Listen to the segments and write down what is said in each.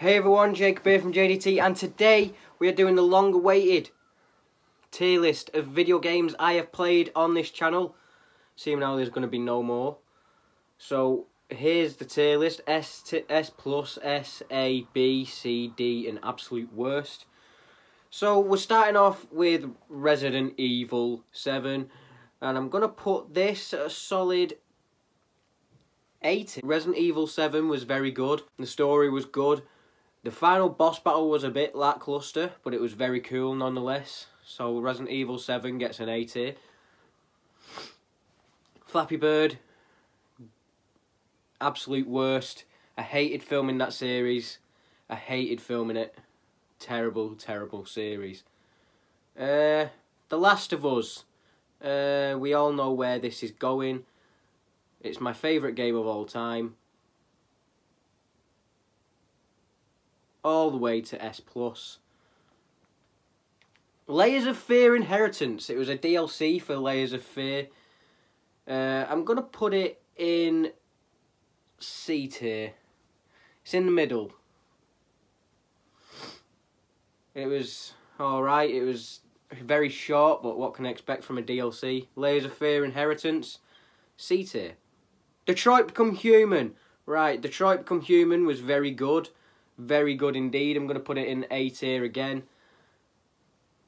Hey everyone, Jacob here from J.D.T, and today we are doing the long-awaited tier list of video games I have played on this channel. Seeing now there's going to be no more. So here's the tier list: S plus, S, A, B, C, D, and absolute worst. So we're starting off with Resident Evil 7, and I'm going to put this at a solid 8. Resident Evil 7 was very good. The story was good. The final boss battle was a bit lackluster, but it was very cool nonetheless. So Resident Evil 7 gets an A tier. Flappy Bird, absolute worst. I hated filming that series. I hated filming it. Terrible, terrible series. The Last of Us. We all know where this is going. It's my favourite game of all time. All the way to S+. Layers of Fear Inheritance. It was a DLC for Layers of Fear. I'm going to put it in C tier. It's in the middle. It was alright. It was very short, but what can I expect from a DLC? Layers of Fear Inheritance. C tier. Detroit Become Human. Right, Detroit Become Human was very good. Very good indeed. I'm going to put it in A tier again.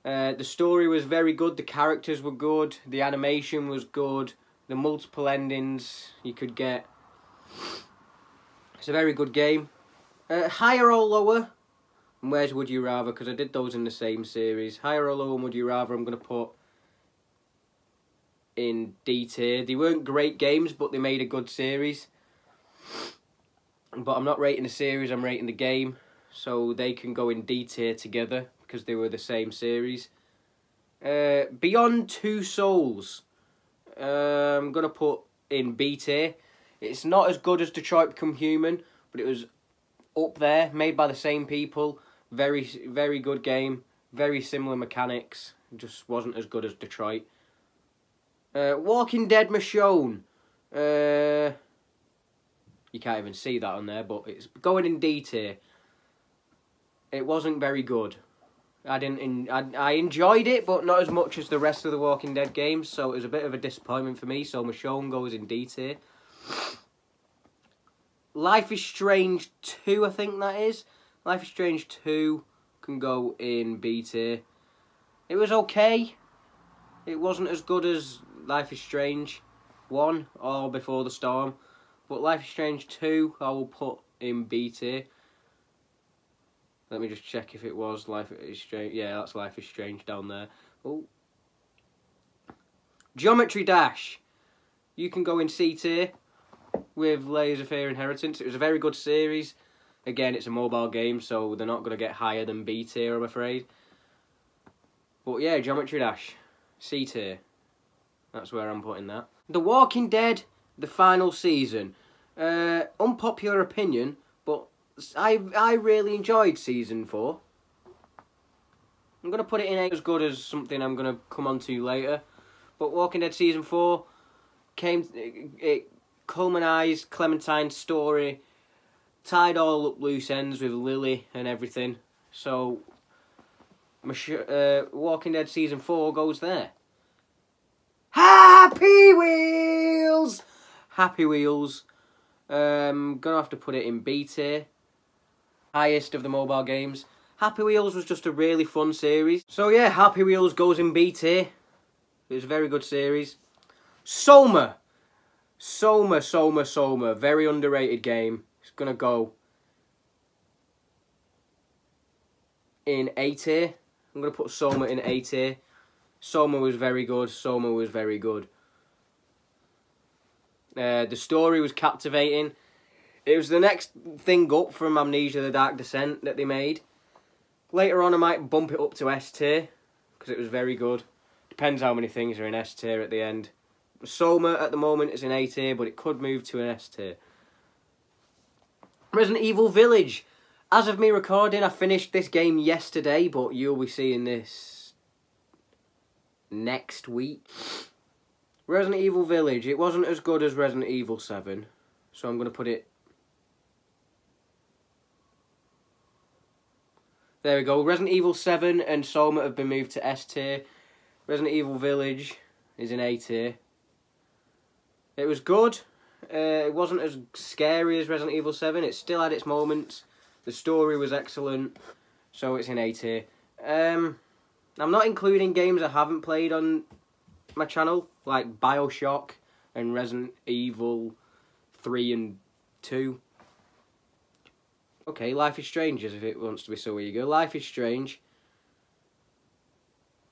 The story was very good. The characters were good. The animation was good. The multiple endings you could get. It's a very good game. Higher or lower? And where's Would You Rather? Because I did those in the same series. Higher or lower and Would You Rather I'm going to put in D tier. They weren't great games, but they made a good series. But I'm not rating the series, I'm rating the game. So they can go in D tier together because they were the same series. Beyond Two Souls. I'm going to put in B tier. It's not as good as Detroit Become Human, but it was up there. Made by the same people. Very, very good game. Very similar mechanics. Just wasn't as good as Detroit. Walking Dead Michonne. You can't even see that on there, but it's going in D tier. It wasn't very good. I enjoyed it, but not as much as the rest of the Walking Dead games, so it was a bit of a disappointment for me. So Michonne goes in D tier. Life is Strange 2, I think that is. Life is Strange 2 can go in B tier. It was okay. It wasn't as good as Life is Strange 1 or Before the Storm. But Life is Strange 2, I will put in B tier. Let me just check if it was Life is Strange. Yeah, that's Life is Strange down there. Oh. Geometry Dash. You can go in C tier with Layers of Fear Inheritance. It was a very good series. Again, it's a mobile game, so they're not going to get higher than B tier, I'm afraid. But yeah, Geometry Dash. C tier. That's where I'm putting that. The Walking Dead, the final season. Unpopular opinion, but I really enjoyed season 4. I'm going to put it in as good as something I'm going to come on to later. But Walking Dead season 4 it culminized Clementine's story, tied all up loose ends with Lily and everything. So Walking Dead season 4 goes there. Happy Wheels! Happy Wheels. Gonna have to put it in B tier. Highest of the mobile games. Happy Wheels was just a really fun series. So yeah, Happy Wheels goes in B tier. It was a very good series. Soma. Soma. Very underrated game. It's gonna go in A tier. I'm gonna put Soma in A tier. Soma was very good. Soma was very good. The story was captivating. It was the next thing up from Amnesia: The Dark Descent that they made. Later on I might bump it up to S tier, because it was very good. Depends how many things are in S tier at the end. Soma at the moment is in A tier, but it could move to an S tier. Resident Evil Village. As of me recording, I finished this game yesterday, but you'll be seeing this next week. Resident Evil Village. It wasn't as good as Resident Evil 7, so I'm going to put it There we go. Resident Evil 7 and Soma have been moved to S tier. Resident Evil Village is in A tier. It was good. It wasn't as scary as Resident Evil 7. It still had its moments. The story was excellent. So it's in A tier. I'm not including games I haven't played on my channel, like Bioshock and Resident Evil 3 and 2. Okay, Life is Strange, as if it wants to be so eager. Life is Strange.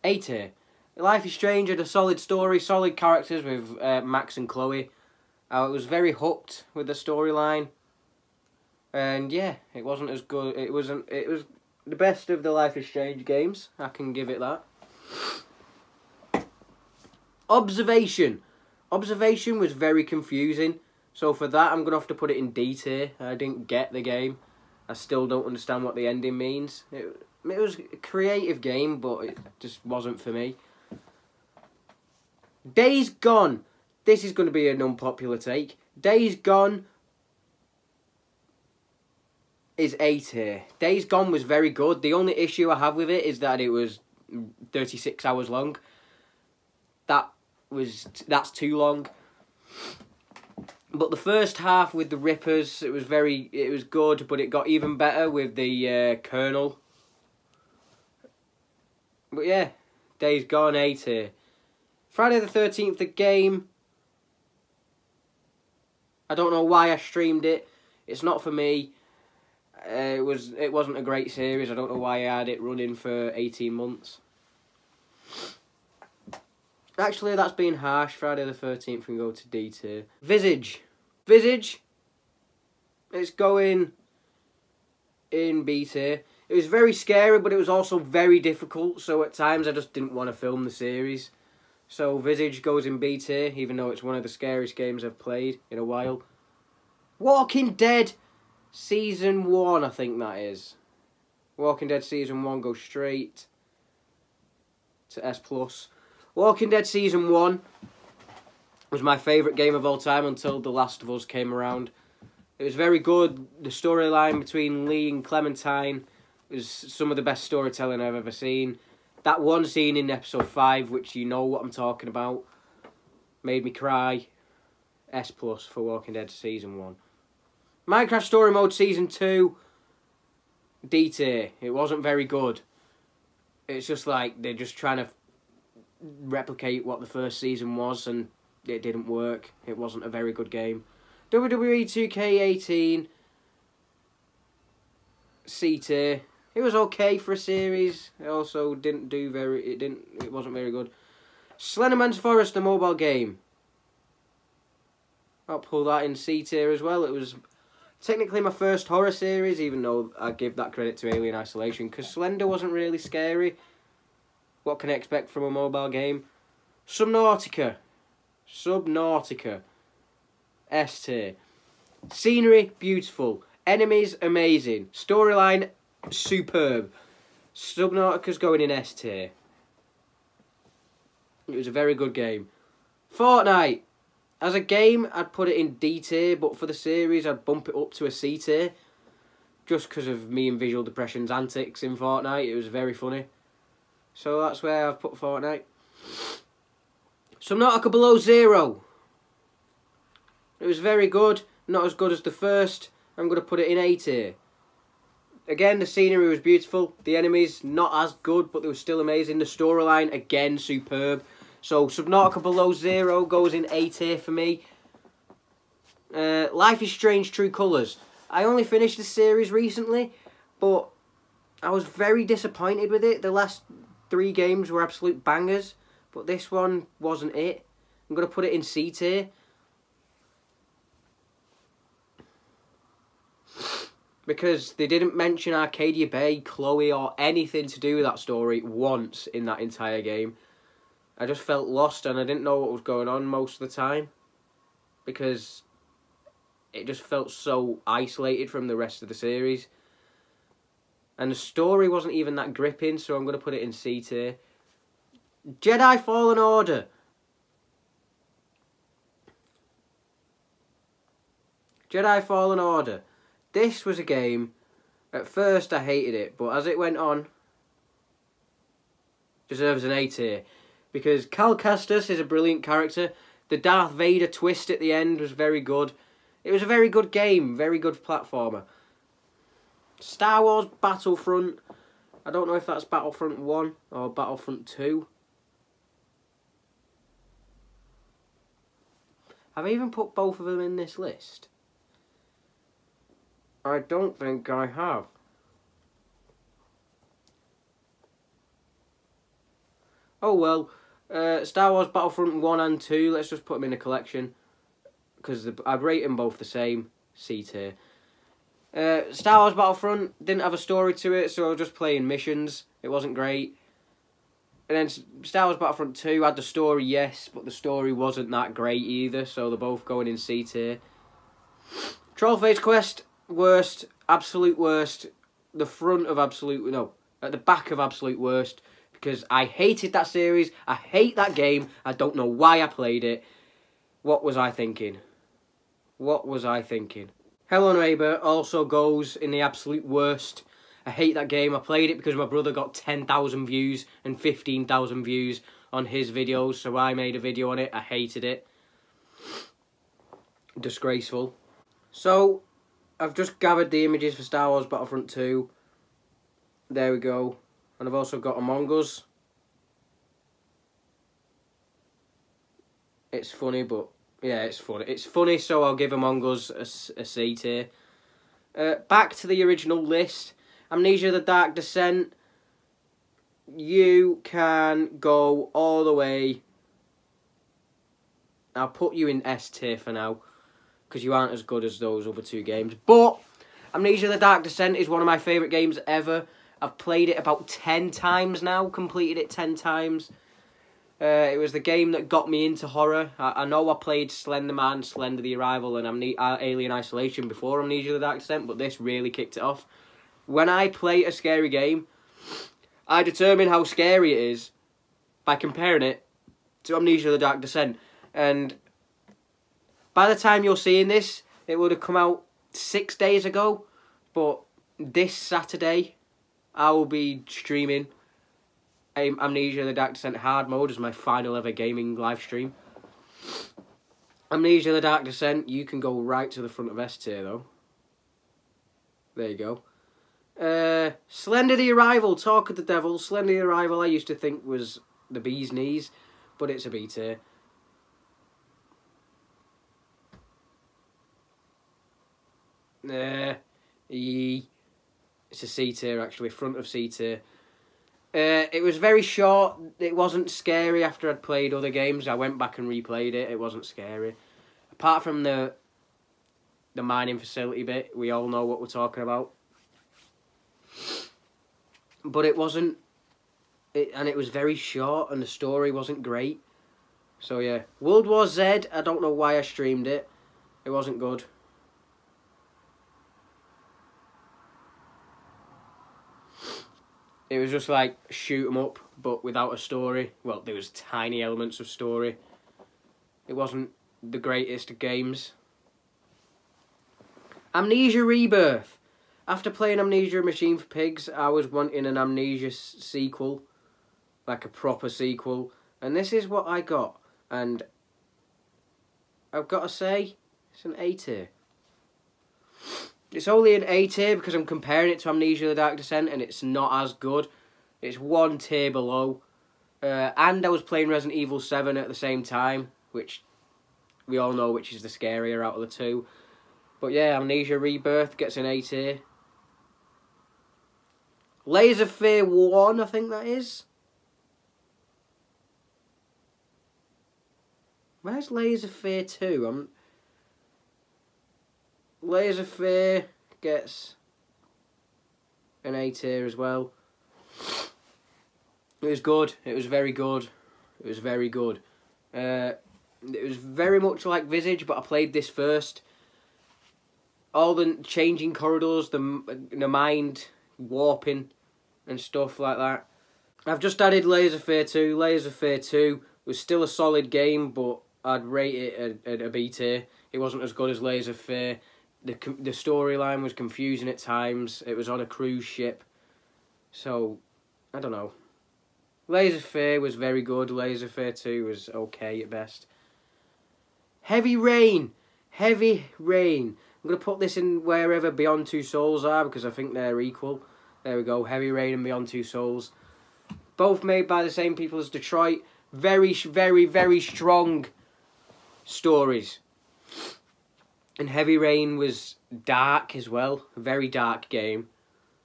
A tier. Life is Strange had a solid story, solid characters with Max and Chloe. I was very hooked with the storyline. And yeah, it wasn't as good. It was the best of the Life is Strange games. I can give it that. Observation. Observation was very confusing. So for that, I'm going to have to put it in D tier. I didn't get the game. I still don't understand what the ending means. It was a creative game, but it just wasn't for me. Days Gone. This is going to be an unpopular take. Days Gone is A tier. Days Gone was very good. The only issue I have with it is that it was 36 hours long. That's too long. But the first half with the Rippers, it was good, but it got even better with the Colonel. But yeah, Days Gone, A tier. Friday the 13th, the game. I don't know why I streamed it. It's not for me. It wasn't a great series. I don't know why I had it running for 18 months. Actually, that's being harsh. Friday the 13th can go to D tier. Visage. Visage. It's going in B tier. It was very scary, but it was also very difficult. So at times I just didn't want to film the series. So Visage goes in B tier, even though it's one of the scariest games I've played in a while. Walking Dead Season 1, I think that is. Walking Dead Season 1 goes straight to S+. Walking Dead Season 1 was my favourite game of all time until The Last of Us came around. It was very good. The storyline between Lee and Clementine was some of the best storytelling I've ever seen. That one scene in episode 5, which you know what I'm talking about, made me cry. S+ for Walking Dead Season 1. Minecraft Story Mode Season 2, D tier. It wasn't very good. It's just like they're just trying to replicate what the first season was, and it didn't work. It wasn't a very good game. WWE 2K18, C tier. It was okay for a series. It also didn't do very. It wasn't very good. Slenderman's Forest, a mobile game. I'll pull that in C tier as well. It was technically my first horror series, even though I give that credit to Alien Isolation, because Slender wasn't really scary. What can I expect from a mobile game? Subnautica. S tier. Scenery, beautiful. Enemies, amazing. Storyline, superb. Subnautica's going in S tier. It was a very good game. Fortnite. As a game, I'd put it in D tier, but for the series, I'd bump it up to a C tier. Just because of me and Visual Depression's antics in Fortnite. It was very funny. So that's where I've put Fortnite. Subnautica Below Zero. It was very good. Not as good as the first. I'm going to put it in A tier. Again, the scenery was beautiful. The enemies, not as good, but they were still amazing. The storyline, again, superb. So, Subnautica Below Zero goes in A tier for me. Life is Strange True Colours. I only finished the series recently, but I was very disappointed with it. The last 3 games were absolute bangers, but this one wasn't it. I'm going to put it in C tier. Because they didn't mention Arcadia Bay, Chloe, or anything to do with that story once in that entire game. I just felt lost and I didn't know what was going on most of the time. Because it just felt so isolated from the rest of the series. And the story wasn't even that gripping, so I'm going to put it in C tier. Jedi Fallen Order. Jedi Fallen Order. This was a game At first I hated it, but as it went on, deserves an A tier. Because Cal Kestis is a brilliant character. The Darth Vader twist at the end was very good. It was a very good game, very good platformer. Star Wars Battlefront, I don't know if that's Battlefront 1 or Battlefront 2. Have I even put both of them in this list? I don't think I have. Oh well, Star Wars Battlefront 1 and 2, let's just put them in a collection. Because I'd rate them both the same, C tier. Star Wars Battlefront didn't have a story to it, so I was just playing missions. It wasn't great. And then Star Wars Battlefront 2 had the story, yes, but the story wasn't that great either, so they're both going in C tier. Trollface Quest, worst, absolute worst. The front of absolute, no, at the back of absolute worst, because I hated that series, I hate that game, I don't know why I played it. What was I thinking? What was I thinking? Hello Neighbour also goes in the absolute worst. I hate that game. I played it because my brother got 10,000 views and 15,000 views on his videos, so I made a video on it. I hated it. Disgraceful. So, I've just gathered the images for Star Wars Battlefront 2. There we go. And I've also got Among Us. It's funny, but yeah, it's funny. It's funny, so I'll give Among Us a C tier. Back to the original list. Amnesia the Dark Descent. You can go all the way. I'll put you in S tier for now, because you aren't as good as those other two games. But Amnesia the Dark Descent is one of my favourite games ever. I've played it about 10 times now, completed it 10 times. It was the game that got me into horror. I know I played Slender Man, Slender the Arrival, and Alien Isolation before Amnesia the Dark Descent, but this really kicked it off. When I play a scary game, I determine how scary it is by comparing it to Amnesia the Dark Descent. And by the time you're seeing this, it would have come out 6 days ago. But this Saturday, I will be streaming Amnesia the Dark Descent Hard Mode as my final ever gaming live stream. Amnesia the Dark Descent, you can go right to the front of S tier though. There you go. Slender the Arrival, Talk of the Devil. Slender the Arrival I used to think was the bee's knees, but it's a B tier. It's a C tier actually, front of C tier. It was very short. It wasn't scary after I'd played other games. I went back and replayed it. It wasn't scary. Apart from the mining facility bit, we all know what we're talking about. But it wasn't... and it was very short, and the story wasn't great. So yeah. World War Z, I don't know why I streamed it. It wasn't good. It was just like shoot 'em up, but without a story. Well, there was tiny elements of story. It wasn't the greatest of games. Amnesia Rebirth. After playing Amnesia Machine for Pigs, I was wanting an Amnesia sequel. Like a proper sequel. And this is what I got. And I've got to say, it's an A tier. It's only an A tier because I'm comparing it to Amnesia the Dark Descent and it's not as good. It's one tier below. And I was playing Resident Evil 7 at the same time, which we all know which is the scarier out of the two. But yeah, Amnesia Rebirth gets an A tier. Layers of Fear 1, I think that is. Where's Layers of Fear 2? Layers of Fear gets an A tier as well. It was good. It was very good. It was very good. It was very much like Visage, but I played this first. All the changing corridors, the mind warping and stuff like that. I've just added Layers of Fear 2. Layers of Fear 2 was still a solid game, but I'd rate it at a B tier. It wasn't as good as Layers of Fear. The storyline was confusing at times. It was on a cruise ship. So, I don't know. Laissez-faire was very good. Laissez-faire 2 was okay at best. Heavy Rain. Heavy Rain. I'm going to put this in wherever Beyond Two Souls are because I think they're equal. There we go. Heavy Rain and Beyond Two Souls. Both made by the same people as Detroit. Very, very, very strong stories. And Heavy Rain was dark as well. A very dark game.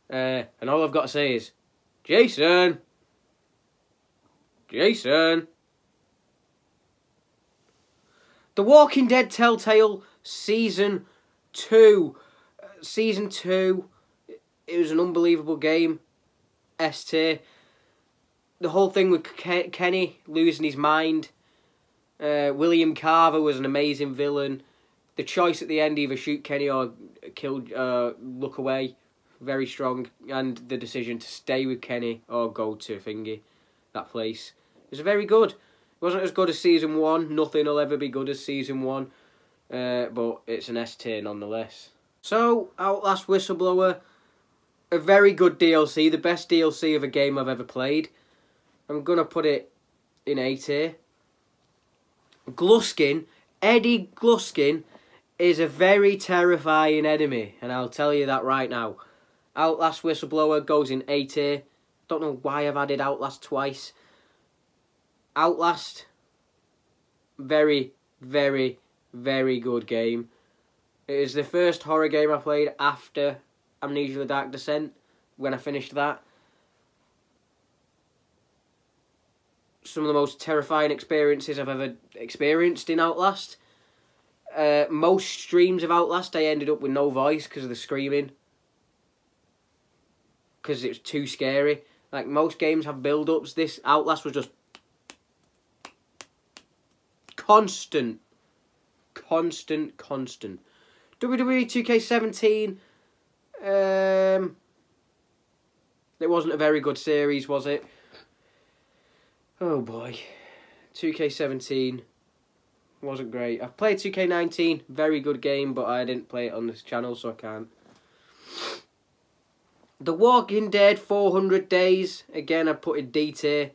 And all I've got to say is, Jason! Jason! The Walking Dead Telltale Season 2. Season 2. It was an unbelievable game. S tier. The whole thing with Kenny losing his mind. William Carver was an amazing villain. The choice at the end, either shoot Kenny or kill, look away, very strong. And the decision to stay with Kenny or go to Thingy, that place. It was very good. It wasn't as good as Season 1. Nothing will ever be good as Season 1. But it's an S tier nonetheless. So, Outlast Whistleblower. A very good DLC. The best DLC of a game I've ever played. I'm going to put it in A tier. Gluskin. Eddie Gluskin is a very terrifying enemy, and I'll tell you that right now. Outlast Whistleblower goes in A tier. Don't know why I've added Outlast twice. Outlast, very, very, very good game. It is the first horror game I played after Amnesia: The Dark Descent, when I finished that. Some of the most terrifying experiences I've ever experienced in Outlast. Most streams of Outlast, I ended up with no voice because of the screaming. Because it was too scary. Like, most games have build-ups. This Outlast was just constant. Constant. WWE 2K17. It wasn't a very good series, was it? Oh boy. 2K17 wasn't great. I've played 2K19, very good game, but I didn't play it on this channel, so I can't. The Walking Dead 400 Days, again I put in D tier.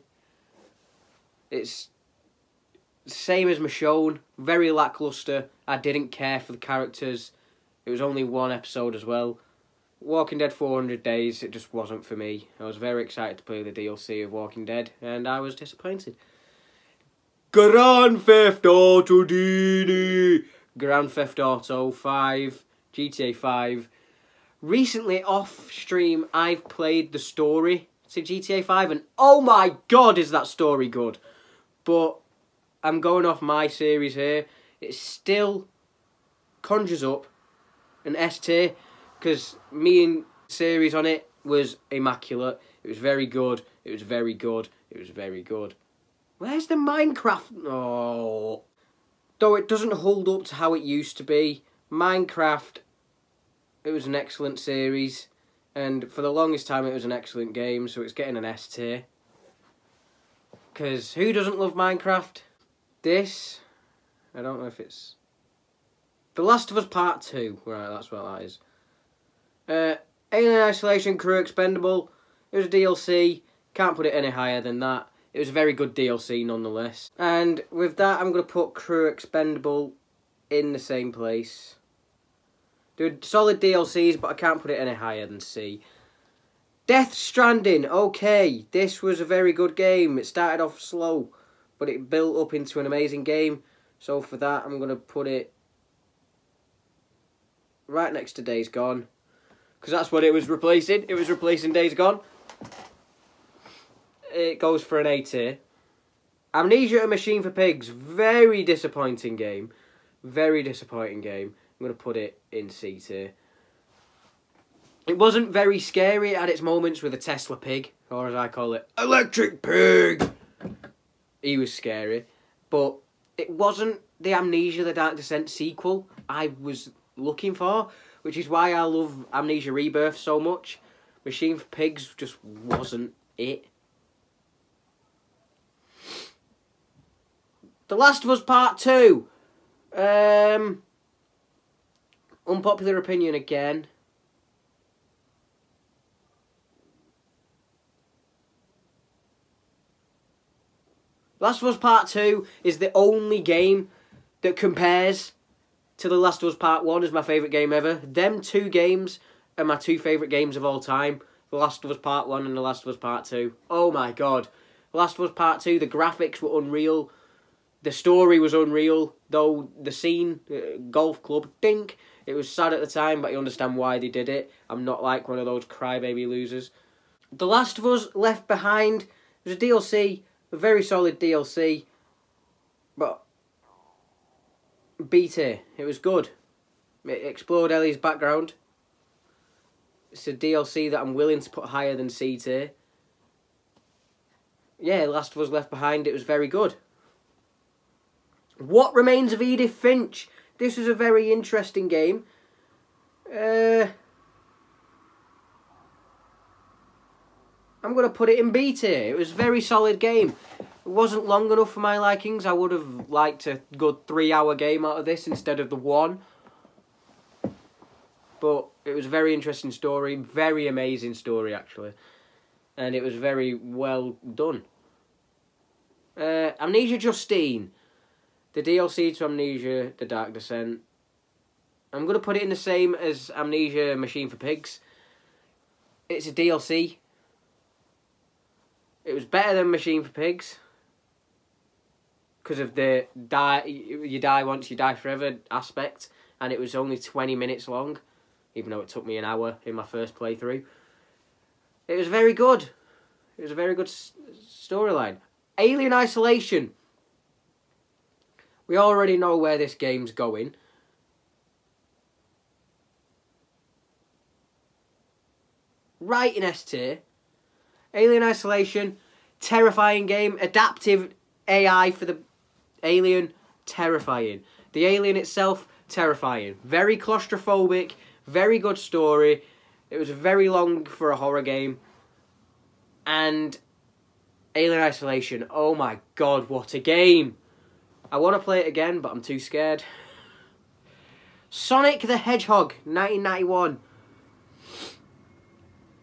It's same as Michonne, very lackluster. I didn't care for the characters. It was only one episode as well. Walking Dead 400 Days, it just wasn't for me. I was very excited to play the DLC of Walking Dead, and I was disappointed. Grand Theft Auto DD! Grand Theft Auto 5, GTA 5. Recently, off stream, I've played the story to GTA 5, and oh my god, is that story good! But I'm going off my series here. It still conjures up an S tier, because me and series on it was immaculate. It was very good. It was very good. It was very good. Where's the Minecraft? Oh. Though it doesn't hold up to how it used to be. Minecraft, it was an excellent series. And for the longest time, it was an excellent game. So it's getting an S tier. Because who doesn't love Minecraft? This, I don't know if it's... The Last of Us Part 2. Right, that's what that is. Alien Isolation Crew Expendable. It was a DLC. Can't put it any higher than that. It was a very good DLC nonetheless. And with that, I'm going to put Crew Expendable in the same place. They're solid DLCs, but I can't put it any higher than C. Death Stranding. Okay, this was a very good game. It started off slow, but it built up into an amazing game. So for that, I'm going to put it right next to Days Gone. Because that's what it was replacing. It was replacing Days Gone. It goes for an A tier. Amnesia: A Machine for Pigs. Very disappointing game. Very disappointing game. I'm going to put it in C tier. It wasn't very scary. It had its moments with a Tesla pig. Or as I call it, Electric Pig. He was scary. But it wasn't the Amnesia: The Dark Descent sequel I was looking for. Which is why I love Amnesia Rebirth so much. Machine for Pigs just wasn't it. The Last of Us Part 2. Unpopular opinion again. Last of Us Part 2 is the only game that compares to The Last of Us Part 1 as my favourite game ever. Them two games are my two favourite games of all time. The Last of Us Part 1 and The Last of Us Part 2. Oh my god. The Last of Us Part 2, the graphics were unreal. The story was unreal. Though the scene, golf club, dink. It was sad at the time, but I understand why they did it. I'm not like one of those crybaby losers. The Last of Us Left Behind. It was a DLC. A very solid DLC, but B tier. It was good. It explored Ellie's background. It's a DLC that I'm willing to put higher than C tier. Yeah, Last of Us Left Behind, it was very good. What Remains of Edith Finch? This was a very interesting game. I'm going to put it in B tier. It was a very solid game. It wasn't long enough for my likings. I would have liked a good 3-hour game out of this instead of the 1. But it was a very interesting story. Very amazing story, actually. And it was very well done. Amnesia Justine. The DLC to Amnesia The Dark Descent. I'm going to put it in the same as Amnesia Machine for Pigs. It's a DLC. It was better than Machine for Pigs because of the you die once, you die forever aspect, and it was only 20 minutes long, even though it took me an hour in my first playthrough. It was very good. It was a very good storyline. Alien Isolation. We already know where this game's going. Right in S tier. Alien Isolation, terrifying game. Adaptive AI for the alien, terrifying. The alien itself, terrifying. Very claustrophobic, very good story. It was very long for a horror game. And Alien Isolation, oh my god, what a game. I want to play it again, but I'm too scared. Sonic the Hedgehog, 1991.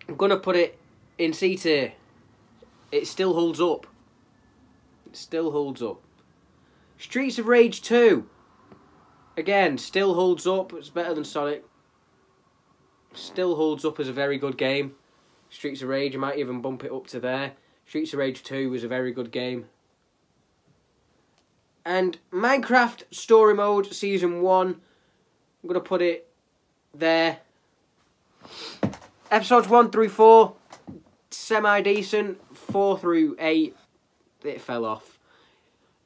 I'm going to put it in C tier. It still holds up. It still holds up. Streets of Rage 2. Again, still holds up. It's better than Sonic. Still holds up as a very good game. Streets of Rage, I might even bump it up to there. Streets of Rage 2 was a very good game. And Minecraft Story Mode Season 1. I'm going to put it there. Episodes 1 through 4. Semi-decent. 4 through 8, it fell off.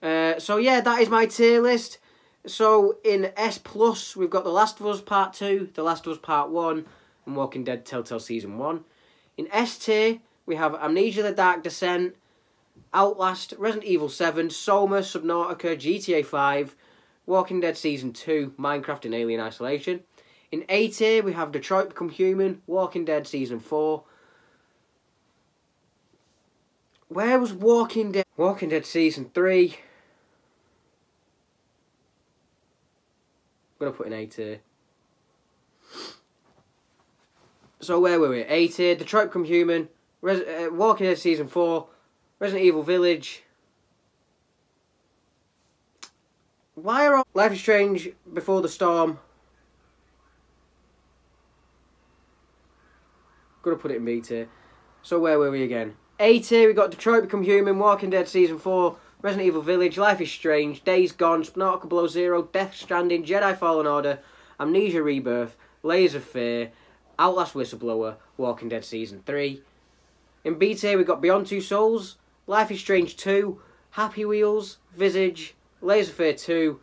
So yeah, that is my tier list. So in S+, we've got The Last of Us Part 2, The Last of Us Part 1, and Walking Dead Telltale Season 1. In S tier, we have Amnesia The Dark Descent, Outlast, Resident Evil 7, Soma, Subnautica, GTA 5, Walking Dead Season 2, Minecraft and Alien Isolation. In A tier, we have Detroit Become Human, Walking Dead Season 4, where was Walking Dead? Walking Dead Season 3. I'm going to put in A tier. So where were we? A tier, Detroit Become Human, Walking Dead Season 4, Resident Evil Village. Why are all... Life is Strange, Before the Storm. Going to put it in B tier. So where were we again? A tier, we got Detroit Become Human, Walking Dead Season 4, Resident Evil Village, Life is Strange, Days Gone, Subnautica Below Zero, Death Stranding, Jedi Fallen Order, Amnesia Rebirth, Layers of Fear, Outlast Whistleblower, Walking Dead Season 3. In B tier, we got Beyond Two Souls, Life is Strange 2, Happy Wheels, Visage, Layers of Fear 2,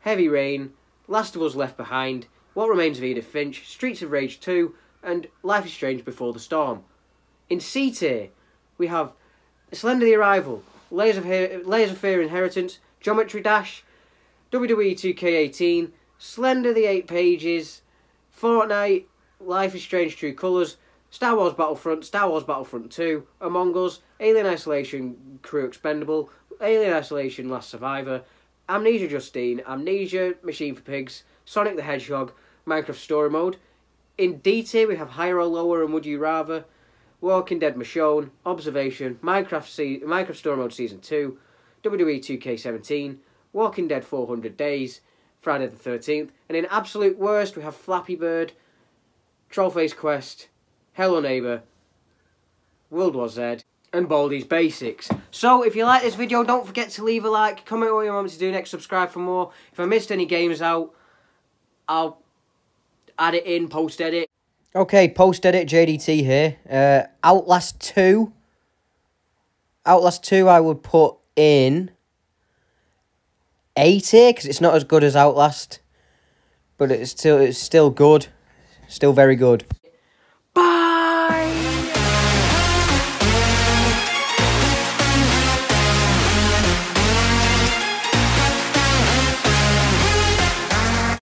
Heavy Rain, Last of Us Left Behind, What Remains of Edith Finch, Streets of Rage 2, and Life is Strange Before the Storm. In C tier, we have Slender the Arrival, Layers of Fear Inheritance, Geometry Dash, WWE 2K18, Slender the 8 Pages, Fortnite, Life is Strange True Colours, Star Wars Battlefront 2, Among Us, Alien Isolation Crew Expendable, Alien Isolation Last Survivor, Amnesia Justine, Amnesia Machine for Pigs, Sonic the Hedgehog, Minecraft Story Mode. In D tier, we have Higher or Lower and Would You Rather, Walking Dead Michonne, Observation, Minecraft Story Mode Season 2, WWE 2K17, Walking Dead 400 Days, Friday the 13th, and in Absolute Worst, we have Flappy Bird, Trollface Quest, Hello Neighbour, World War Z, and Baldi's Basics. So, if you like this video, don't forget to leave a like, comment what you want me to do next, subscribe for more. If I missed any games out, I'll add it in, post-edit. Okay, post-edit, J.D.T. here. Outlast 2. Outlast 2 I would put in A tier, because it's not as good as Outlast. But it's still good. Still very good.